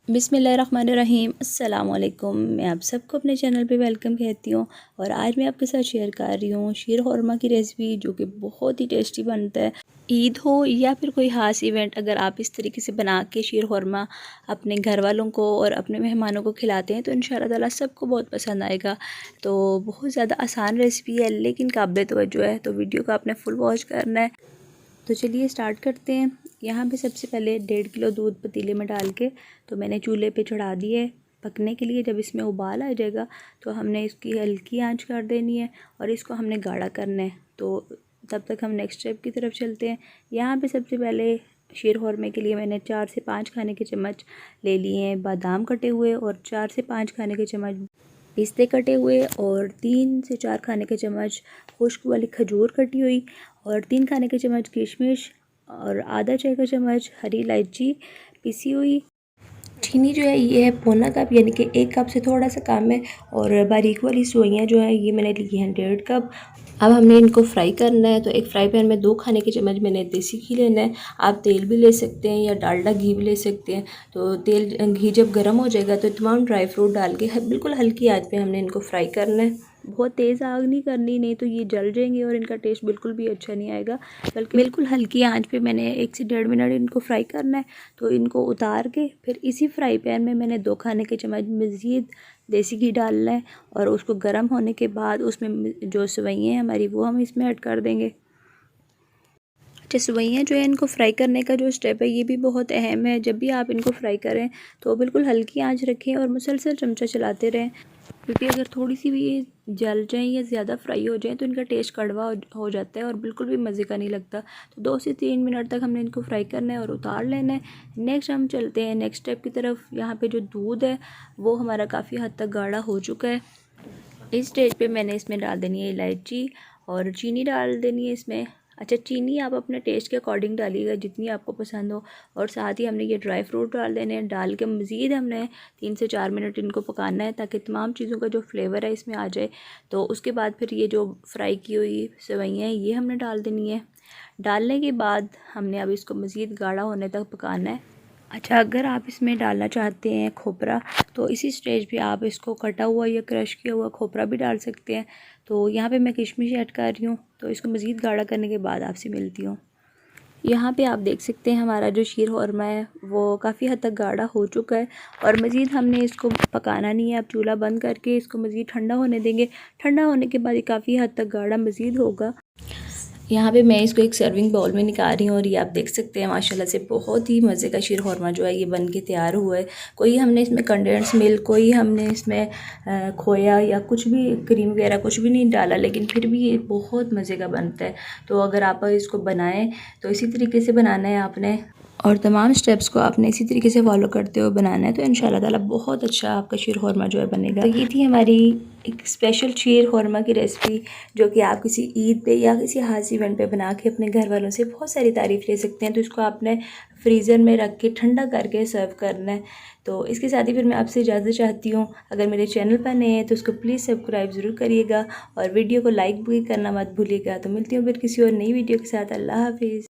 बिस्मिल्लाहिर्रहमानिर्रहीम अस्सलाम वालेकुम। मैं आप सबको अपने चैनल पे वेलकम कहती हूँ और आज मैं आपके साथ शेयर कर रही हूँ शीर खुरमा की रेसिपी, जो कि बहुत ही टेस्टी बनता है। ईद हो या फिर कोई ख़ास इवेंट, अगर आप इस तरीके से बना के शीर खुरमा अपने घर वालों को और अपने मेहमानों को खिलाते हैं तो इंशाल्लाह ताला सबको बहुत पसंद आएगा। तो बहुत ज़्यादा आसान रेसिपी है लेकिन काबिल तवज्जो है, तो वीडियो को आपने फुल वॉच करना है। तो चलिए स्टार्ट करते हैं। यहाँ पे सबसे पहले 1.5 किलो दूध पतीले में डाल के तो मैंने चूल्हे पे चढ़ा दिया है पकने के लिए। जब इसमें उबाल आ जाएगा तो हमने इसकी हल्की आंच कर देनी है और इसको हमने गाढ़ा करना है। तो तब तक हम नेक्स्ट स्टेप की तरफ चलते हैं। यहाँ पे सबसे पहले शीर खुरमे के लिए मैंने 4 से 5 खाने के चम्मच ले लिए हैं बादाम कटे हुए, और 4 से 5 खाने के चम्मच पिस्ते कटे हुए, और 3 से 4 खाने के चम्मच खुश्क वाली खजूर कटी हुई, और 3 खाने के चम्मच किशमिश, और आधा चाय का चम्मच हरी इलायची पिसी हुई। चीनी जो है ये है पौना कप, यानी कि 1 कप से थोड़ा सा कम है, और बारीक वाली सेवइयाँ जो है ये मैंने ली हैं 1.5 कप। अब हमने इनको फ्राई करना है। तो एक फ्राई पैन में 2 खाने के चम्मच मैंने देसी घी लेना है। आप तेल भी ले सकते हैं या डालडा घी भी ले सकते हैं। तो घी जब गर्म हो जाएगा तो तमाम ड्राई फ्रूट डाल के बिल्कुल हल्की आंच पे हमने इनको फ्राई करना है। बहुत तेज़ आग नहीं करनी, नहीं तो ये जल जाएंगे और इनका टेस्ट बिल्कुल भी अच्छा नहीं आएगा। बल्कि बिल्कुल हल्की आंच पे मैंने 1 से 1.5 मिनट इनको फ्राई करना है। तो इनको उतार के फिर इसी फ्राई पैन में मैंने 2 खाने के चम्मच मज़ीद देसी घी डालना है, और उसको गर्म होने के बाद उसमें जो सेवइयाँ हैं हमारी वो हम इसमें ऐड कर देंगे। अच्छा, सेवइयाँ जो है इनको फ्राई करने का जो स्टेप है ये भी बहुत अहम है। जब भी आप इनको फ्राई करें तो बिल्कुल हल्की आंच रखें और मुसलसल चमचा चलाते रहें, क्योंकि अगर थोड़ी सी भी ये जल जाएँ या ज़्यादा फ्राई हो जाएँ तो इनका टेस्ट कड़वा हो जाता है और बिल्कुल भी मज़े का नहीं लगता। तो 2 से 3 मिनट तक हमने इनको फ्राई करना है और उतार लेना है। नेक्स्ट हम चलते हैं नेक्स्ट स्टेप की तरफ। यहाँ पे जो दूध है वो हमारा काफ़ी हद तक गाढ़ा हो चुका है। इस स्टेज पे मैंने इसमें डाल देनी है इलायची, और चीनी डाल देनी है इसमें। अच्छा, चीनी आप अपने टेस्ट के अकॉर्डिंग डालिएगा जितनी आपको पसंद हो, और साथ ही हमने ये ड्राई फ्रूट डाल देने हैं। डाल के मज़ीद हमने 3 से 4 मिनट इनको पकाना है ताकि तमाम चीज़ों का जो फ्लेवर है इसमें आ जाए। तो उसके बाद फिर ये जो फ्राई की हुई सेवइयाँ हैं ये हमने डाल देनी है। डालने के बाद हमने अब इसको मज़ीद गाढ़ा होने तक पकाना है। अच्छा, अगर आप इसमें डालना चाहते हैं खोपरा तो इसी स्टेज पे आप इसको कटा हुआ या क्रश किया हुआ खोपरा भी डाल सकते हैं। तो यहाँ पे मैं किशमिश ऐड कर रही हूँ। तो इसको मज़ीद गाढ़ा करने के बाद आपसे मिलती हूँ। यहाँ पे आप देख सकते हैं हमारा जो शीर खुरमा है वो काफ़ी हद तक गाढ़ा हो चुका है, और मज़ीद हमने इसको पकाना नहीं है। अब चूल्हा बंद करके इसको मज़ीद ठंडा होने देंगे। ठंडा होने के बाद ये काफ़ी हद तक गाढ़ा मज़ीद होगा। यहाँ पे मैं इसको एक सर्विंग बाउल में निकाल रही हूँ, और ये आप देख सकते हैं माशाल्लाह से बहुत ही मज़े का शीर खुरमा जो है ये बन के तैयार हुआ है। कोई हमने इसमें कंडेंस मिल्क, कोई हमने इसमें खोया या कुछ भी क्रीम वगैरह कुछ भी नहीं डाला, लेकिन फिर भी ये बहुत मज़े का बनता है। तो अगर आप इसको बनाएं तो इसी तरीके से बनाना है आपने, और तमाम स्टेप्स को आपने इसी तरीके से फॉलो करते हुए बनाना है। तो इंशाल्लाह ताला बहुत अच्छा आपका शीर खुरमा जो है बनेगा। तो ये थी हमारी एक स्पेशल शीर खुरमा की रेसिपी, जो कि आप किसी ईद पे या किसी खास इवेंट पे बना के अपने घर वालों से बहुत सारी तारीफ़ ले सकते हैं। तो इसको आपने फ्रीज़र में रख के ठंडा करके सर्व करना है। तो इसके साथ ही फिर मैं आपसे इजाज़त चाहती हूँ। अगर मेरे चैनल पर नए हैं तो उसको प्लीज़ सब्सक्राइब ज़रूर करिएगा, और वीडियो को लाइक भी करना मत भूलिएगा। तो मिलती हूँ फिर किसी और नई वीडियो के साथ। अल्लाह हाफिज़।